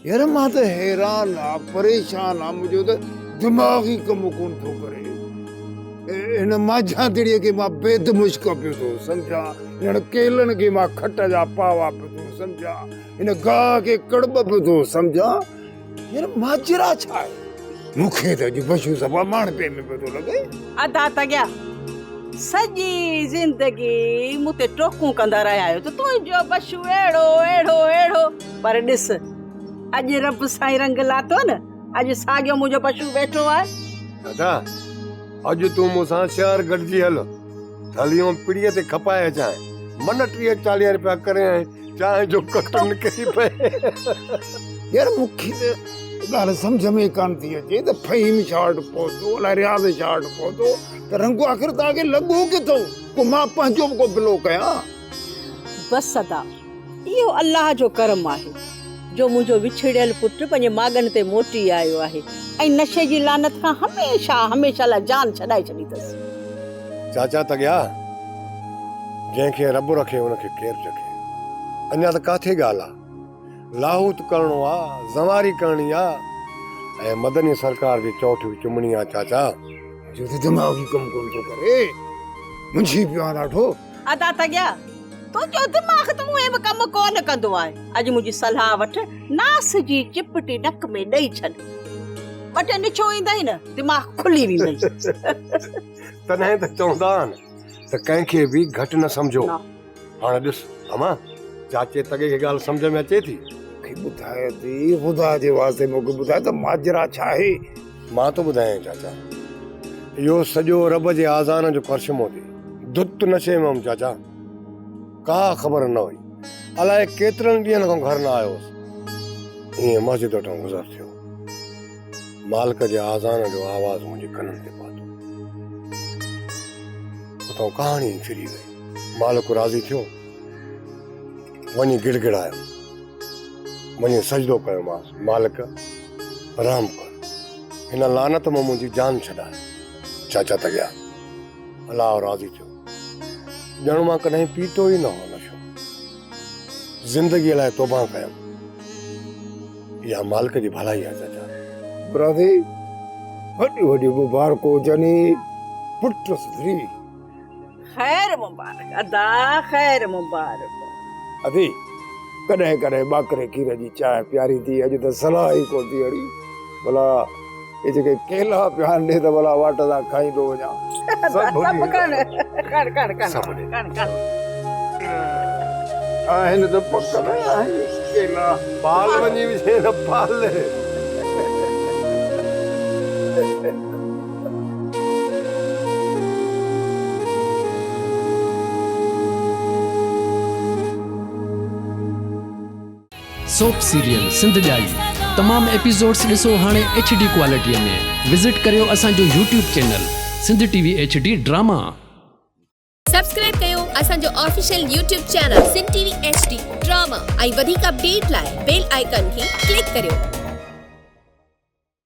यार मां तो हैरान आ परेशान आ मुझे तो दिमाग ही कम कोन थो करे इन माझांदड़ीअ खे मां बेद मुश्क पियो थो सम्झा इन केलनि खे मां खट जा पावा पियो थो सम्झा इन गाह खे कड़ब पियो थो सम्झा यार माजरा छा आहे मूंखे त अॼु पशु सभा माण पे में पियो थो लॻे अदा तॻिया सॼी ज़िंदगी मूं ते टोकूं कंदा रहिया आहियो त तुंहिंजो पशु अहिड़ो अहिड़ो अहिड़ो पर ॾिस अॼु रब साईं रंग लातो न अॼु साॻियो मुंहिंजो पशु वेठो आहे दादा अॼु तूं मूंसां शहर गॾिजी हल थलियूं पिड़ीअ ते खपाए अचां मन 30-40 रुपया करे चांहि जो कटु निकिरी पए यार मूंखे त ॻाल्हि सम्झ में कान थी अचे त फ़हीम शार्ट पहुतो अलाए रियाज़ शार्ट पहुतो त रंगो आख़िर तव्हांखे लॻो किथो को मां पंहिंजो को बिलो कयां बसि अदा इहो अल्लाह जो करम आहे जो मुंहिंजो विछड़ियल पुटु पंहिंजे माॻनि ते मोटी आयो आहे ऐं नशे जी लानत खां हमेशह लाइ जान छॾाए छॾी अथसि चाचा तॻिया जंहिंखे रब रखे उनखे केरु रखे अञा त काथे ॻाल्हि आहे लाहूत करणो आहे ज़वारी करणी आहे ऐं मदनी सरकार जी चौथी चुमणी आहे चाचा जो त दिमाग़ ही कम कोन थो करे मुंझी पियो आहे ॾाढो अदा तॻिया तुंहिंजो दिमाग़ त मूं बि कमु कोन कंदो आहे अॼु मुंहिंजी सलाह वठि नास जी चिपटी नक में ॾेई छॾ ॿ टे निछो ईंदई न दिमाग़ खुली वेंदई तॾहिं त चवंदा आहिनि त कंहिंखे बि घटि न सम्झो हाणे ॾिस अमा चाचे तॻे खे ॻाल्हि सम्झ में अचे थी ॿुधाए थी ख़ुदा जे वास्ते मूंखे ॿुधाए त माजरा छा आहे मां तो ॿुधायां चाचा इहो सॼो रब जे आज़ान जो करशमो थी दुत नशे में हुअमि चाचा का ख़बर न हुई अलाए केतिरनि ॾींहंनि खां घर न आयोसि ईअं मस्जिद वटां गुज़र थियो मालिक जे आज़ान जो आवाज़ मुंहिंजे कननि ते पातो उतां कहाणी फिरी वई मालिक राज़ी थियो वञी गिड़गिड़ायो वञी सजदो कयोमांसि मालिक रहम कर हिन लानत मां मुंहिंजी जान छॾाए चाचा तॻिया अलाह राज़ी थियो ॼण मां कॾहिं पीतो ई न हो नशो ज़िंदगीअ लाइ तौबा कयमि इहा मालिक जी भलाई आहे चाचा ब्रादे वॾी वॾी मुबारको हुजनि पुट सुधरी ख़ैर मुबारक अदा ख़ैर मुबारक अदी कॾहिं कॾहिं ॿाकरे खीर जी चांहि प्यारी थी अॼु त सलाह ई कोन थी अड़ी भला ये जेके केला पिया ॾे त भला वाट सां खाईंदो वञा आहिनि त पक न आहिनि केला पाल वञी विझे न पाल सोप सीरियल सिंध जाई तमाम एपिसोड्स ॾिसो हाणे HD क्वालिटीअ में विजिट करियो असांजो YouTube channel Sindh TV HD drama subscribe कयो असांजो official YouTube channel Sindh TV HD drama ऐं वधीक अपडेट लाइ बेल आइकन खे क्लिक करियो।